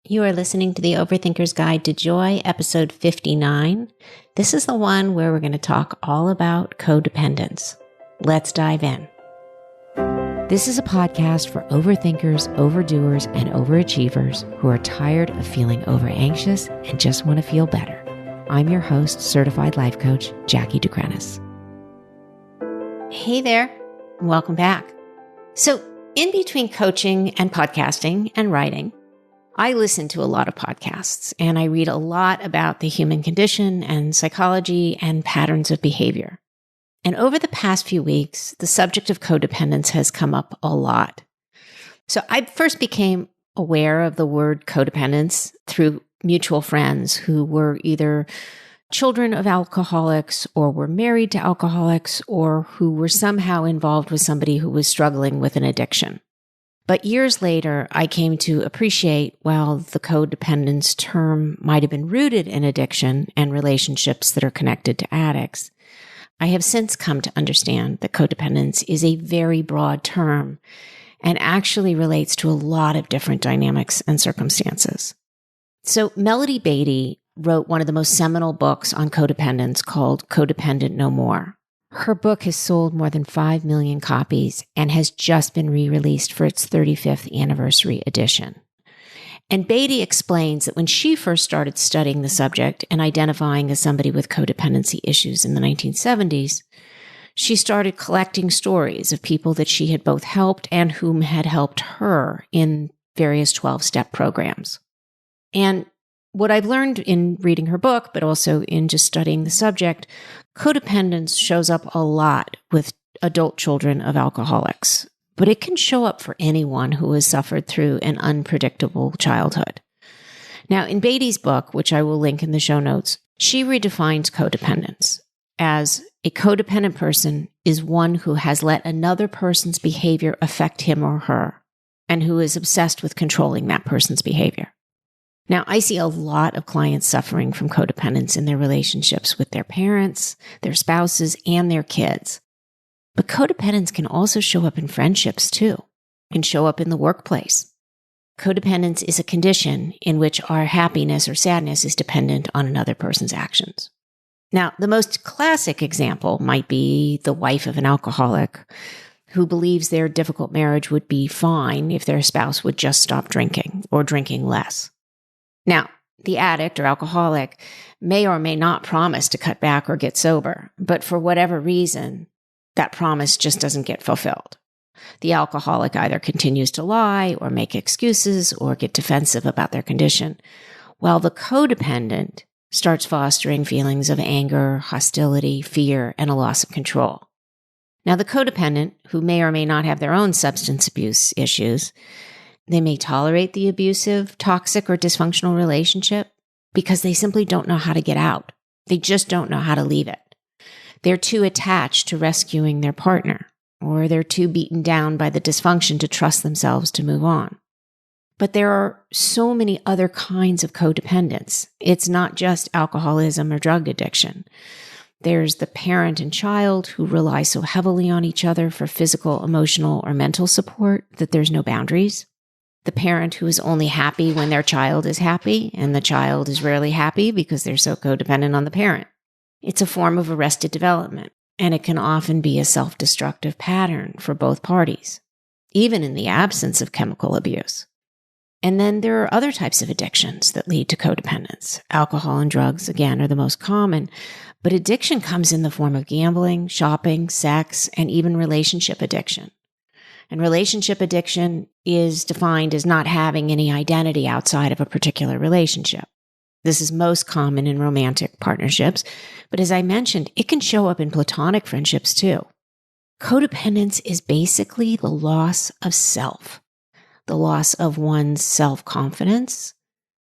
You are listening to the Overthinker's Guide to Joy, episode 59. This is the one where we're going to talk all about codependence. Let's dive in. This is a podcast for overthinkers, overdoers, and overachievers who are tired of feeling overanxious and just want to feel better. I'm your host, certified life coach, Jackie Dukrenis. Hey there, and welcome back. So, in between coaching and podcasting and writing, I listen to a lot of podcasts and I read a lot about the human condition and psychology and patterns of behavior. And over the past few weeks, the subject of codependence has come up a lot. So I first became aware of the word codependence through mutual friends who were either children of alcoholics or were married to alcoholics or who were somehow involved with somebody who was struggling with an addiction. But years later, I came to appreciate, while the codependence term might have been rooted in addiction and relationships that are connected to addicts, I have since come to understand that codependence is a very broad term and actually relates to a lot of different dynamics and circumstances. So Melanie Beattie wrote one of the most seminal books on codependence called Codependent No More. Her book has sold more than 5 million copies and has just been re-released for its 35th anniversary edition. And Beattie explains that when she first started studying the subject and identifying as somebody with codependency issues in the 1970s, she started collecting stories of people that she had both helped and whom had helped her in various 12-step programs. And what I've learned in reading her book, but also in just studying the subject, codependence shows up a lot with adult children of alcoholics, but it can show up for anyone who has suffered through an unpredictable childhood. Now, in Beattie's book, which I will link in the show notes, she redefines codependence as a codependent person is one who has let another person's behavior affect him or her, and who is obsessed with controlling that person's behavior. Now, I see a lot of clients suffering from codependence in their relationships with their parents, their spouses, and their kids. But codependence can also show up in friendships too. It can show up in the workplace. Codependence is a condition in which our happiness or sadness is dependent on another person's actions. Now, the most classic example might be the wife of an alcoholic who believes their difficult marriage would be fine if their spouse would just stop drinking or drinking less. Now, the addict or alcoholic may or may not promise to cut back or get sober, but for whatever reason, that promise just doesn't get fulfilled. The alcoholic either continues to lie or make excuses or get defensive about their condition, while the codependent starts fostering feelings of anger, hostility, fear, and a loss of control. Now, the codependent, who may or may not have their own substance abuse issues, they may tolerate the abusive, toxic, or dysfunctional relationship because they simply don't know how to get out. They just don't know how to leave it. They're too attached to rescuing their partner, or they're too beaten down by the dysfunction to trust themselves to move on. But there are so many other kinds of codependence. It's not just alcoholism or drug addiction. There's the parent and child who rely so heavily on each other for physical, emotional, or mental support that there's no boundaries. The parent who is only happy when their child is happy, and the child is rarely happy because they're so codependent on the parent. It's a form of arrested development, and it can often be a self-destructive pattern for both parties, even in the absence of chemical abuse. And then there are other types of addictions that lead to codependence. Alcohol and drugs, again, are the most common, but addiction comes in the form of gambling, shopping, sex, and even relationship addiction. And relationship addiction is defined as not having any identity outside of a particular relationship. This is most common in romantic partnerships, but as I mentioned, it can show up in platonic friendships too. Codependence is basically the loss of self, the loss of one's self-confidence,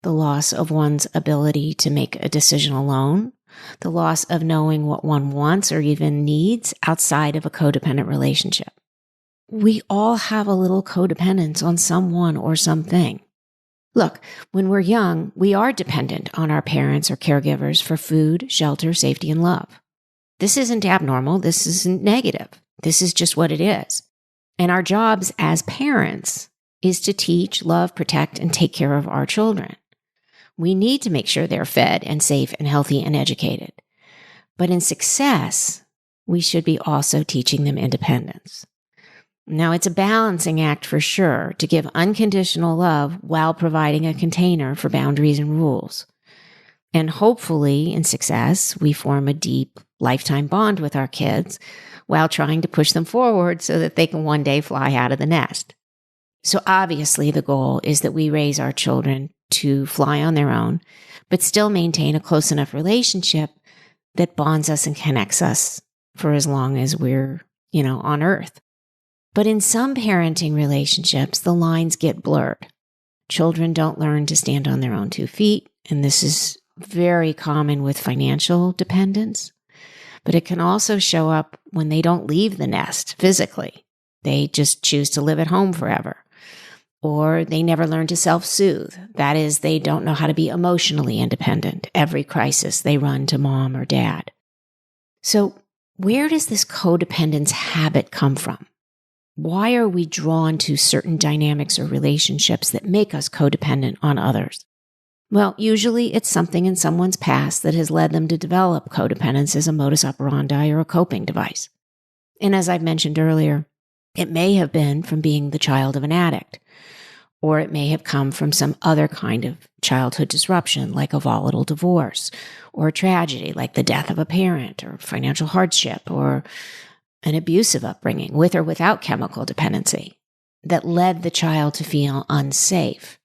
the loss of one's ability to make a decision alone, the loss of knowing what one wants or even needs outside of a codependent relationship. We all have a little codependence on someone or something. Look, when we're young, we are dependent on our parents or caregivers for food, shelter, safety, and love. This isn't abnormal. This isn't negative. This is just what it is. And our jobs as parents is to teach, love, protect, and take care of our children. We need to make sure they're fed and safe and healthy and educated. But in success, we should be also teaching them independence. Now, it's a balancing act for sure to give unconditional love while providing a container for boundaries and rules. And hopefully, in success, we form a deep lifetime bond with our kids while trying to push them forward so that they can one day fly out of the nest. So obviously, the goal is that we raise our children to fly on their own, but still maintain a close enough relationship that bonds us and connects us for as long as we're, on Earth. But in some parenting relationships, the lines get blurred. Children don't learn to stand on their own 2 feet, and this is very common with financial dependence. But it can also show up when they don't leave the nest physically. They just choose to live at home forever. Or they never learn to self-soothe. That is, they don't know how to be emotionally independent. Every crisis, they run to mom or dad. So where does this codependence habit come from? Why are we drawn to certain dynamics or relationships that make us codependent on others? Well, usually it's something in someone's past that has led them to develop codependence as a modus operandi or a coping device. And as I've mentioned earlier, it may have been from being the child of an addict, or it may have come from some other kind of childhood disruption, like a volatile divorce, or a tragedy like the death of a parent, or financial hardship, or an abusive upbringing with or without chemical dependency that led the child to feel unsafe.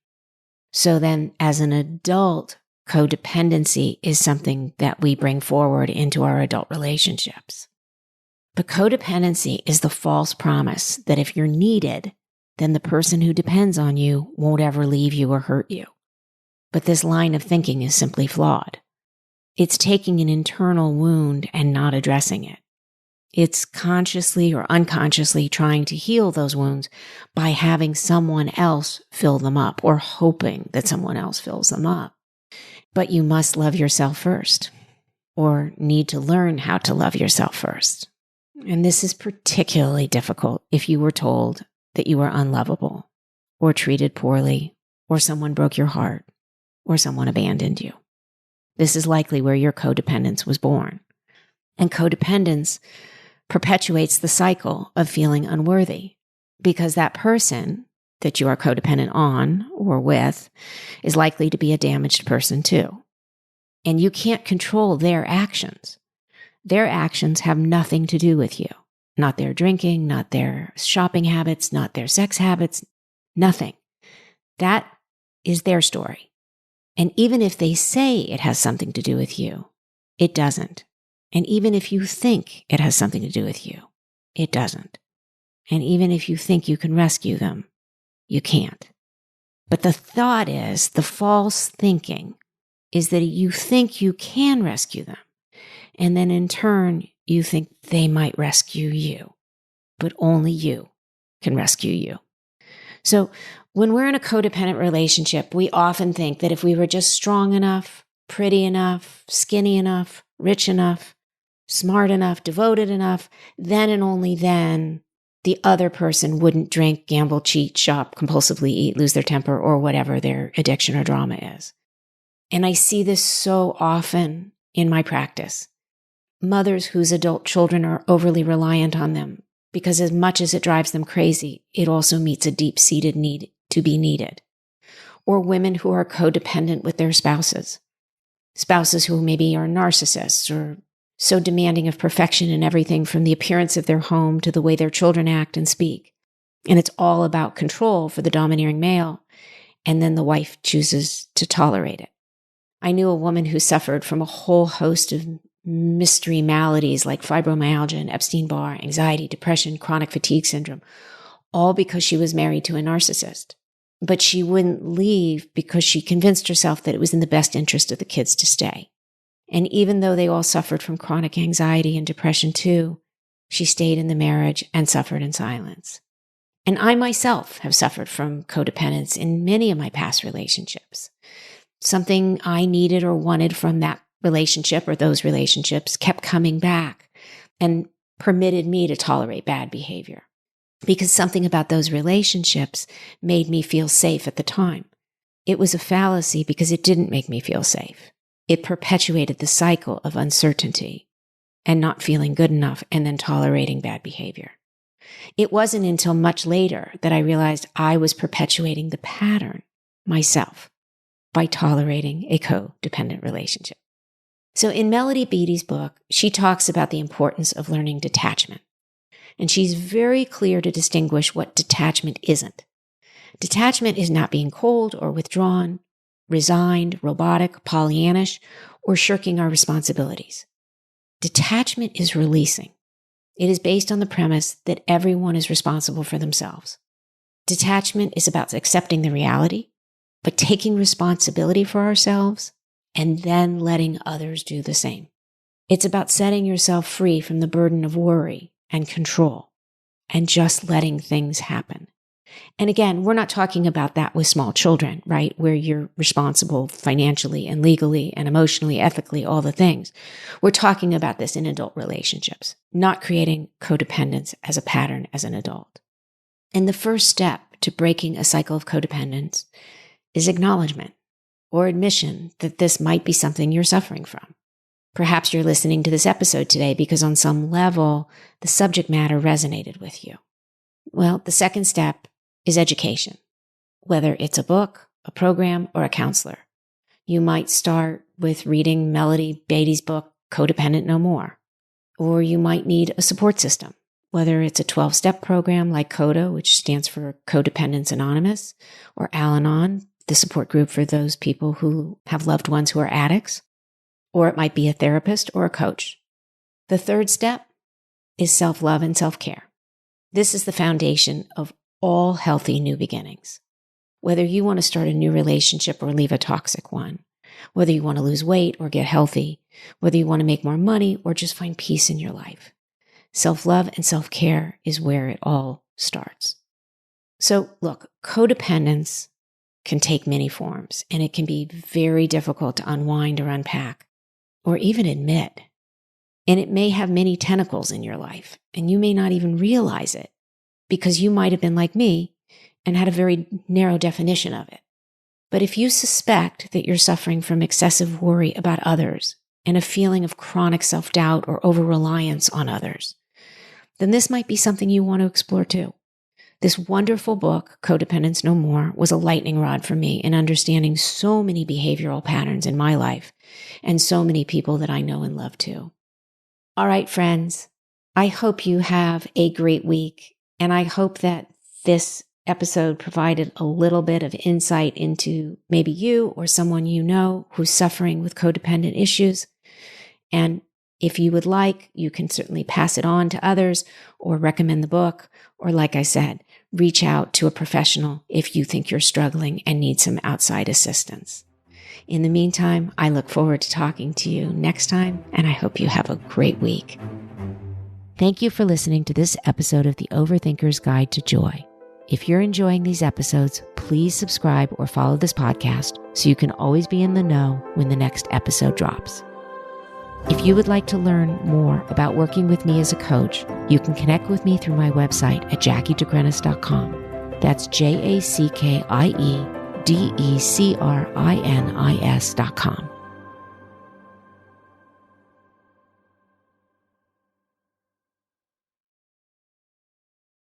So then, as an adult, codependency is something that we bring forward into our adult relationships. But codependency is the false promise that if you're needed, then the person who depends on you won't ever leave you or hurt you. But this line of thinking is simply flawed. It's taking an internal wound and not addressing it. It's consciously or unconsciously trying to heal those wounds by having someone else fill them up or hoping that someone else fills them up. But you must love yourself first, or need to learn how to love yourself first. And this is particularly difficult if you were told that you were unlovable, or treated poorly, or someone broke your heart, or someone abandoned you. This is likely where your codependence was born. And codependence perpetuates the cycle of feeling unworthy, because that person that you are codependent on or with is likely to be a damaged person too. And you can't control their actions. Their actions have nothing to do with you. Not their drinking, not their shopping habits, not their sex habits, nothing. That is their story. And even if they say it has something to do with you, it doesn't. And even if you think it has something to do with you, it doesn't. And even if you think you can rescue them, you can't. But the thought is, the false thinking is that you think you can rescue them. And then in turn, you think they might rescue you. But only you can rescue you. So when we're in a codependent relationship, we often think that if we were just strong enough, pretty enough, skinny enough, rich enough, smart enough, devoted enough, then and only then the other person wouldn't drink, gamble, cheat, shop, compulsively eat, lose their temper, or whatever their addiction or drama is. And I see this so often in my practice. Mothers whose adult children are overly reliant on them because as much as it drives them crazy, it also meets a deep-seated need to be needed. Or women who are codependent with their spouses. Spouses who maybe are narcissists or so demanding of perfection in everything from the appearance of their home to the way their children act and speak. And it's all about control for the domineering male, and then the wife chooses to tolerate it. I knew a woman who suffered from a whole host of mystery maladies like fibromyalgia and Epstein-Barr, anxiety, depression, chronic fatigue syndrome, all because she was married to a narcissist. But she wouldn't leave because she convinced herself that it was in the best interest of the kids to stay. And even though they all suffered from chronic anxiety and depression too, she stayed in the marriage and suffered in silence. And I myself have suffered from codependence in many of my past relationships. Something I needed or wanted from that relationship or those relationships kept coming back and permitted me to tolerate bad behavior. because something about those relationships made me feel safe at the time. It was a fallacy because it didn't make me feel safe. It perpetuated the cycle of uncertainty and not feeling good enough and then tolerating bad behavior. It wasn't until much later that I realized I was perpetuating the pattern myself by tolerating a codependent relationship. So in Melanie Beattie's book, she talks about the importance of learning detachment. And she's very clear to distinguish what detachment isn't. Detachment is not being cold or withdrawn, resigned, robotic, Pollyannish, or shirking our responsibilities. Detachment is releasing. It is based on the premise that everyone is responsible for themselves. Detachment is about accepting the reality, but taking responsibility for ourselves and then letting others do the same. It's about setting yourself free from the burden of worry and control and just letting things happen. And again, we're not talking about that with small children, right? Where you're responsible financially and legally and emotionally, ethically, all the things. We're talking about this in adult relationships, not creating codependence as a pattern as an adult. And the first step to breaking a cycle of codependence is acknowledgement or admission that this might be something you're suffering from. Perhaps you're listening to this episode today because on some level, the subject matter resonated with you. Well, the second step is education, whether it's a book, a program, or a counselor. You might start with reading Melanie Beattie's book, Codependent No More, or you might need a support system, whether it's a 12-step program like CODA, which stands for Codependence Anonymous, or Al-Anon, the support group for those people who have loved ones who are addicts, or it might be a therapist or a coach. The third step is self-love and self-care. This is the foundation of all healthy new beginnings. Whether you want to start a new relationship or leave a toxic one, whether you want to lose weight or get healthy, whether you want to make more money or just find peace in your life. Self-love and self-care is where it all starts. So look, codependence can take many forms, and it can be very difficult to unwind or unpack, or even admit. And it may have many tentacles in your life, and you may not even realize it because you might have been like me and had a very narrow definition of it. But if you suspect that you're suffering from excessive worry about others and a feeling of chronic self-doubt or over-reliance on others, then this might be something you want to explore too. This wonderful book, Codependence No More, was a lightning rod for me in understanding so many behavioral patterns in my life and so many people that I know and love too. All right, friends, I hope you have a great week, and I hope that this episode provided a little bit of insight into maybe you or someone you know who's suffering with codependent issues. And if you would like, you can certainly pass it on to others or recommend the book, or like I said, reach out to a professional if you think you're struggling and need some outside assistance. In the meantime, I look forward to talking to you next time, and I hope you have a great week. Thank you for listening to this episode of the Overthinker's Guide to Joy. If you're enjoying these episodes, please subscribe or follow this podcast so you can always be in the know when the next episode drops. If you would like to learn more about working with me as a coach, you can connect with me through my website at JackieDeGrenis.com. That's JackieDeGrenis.com.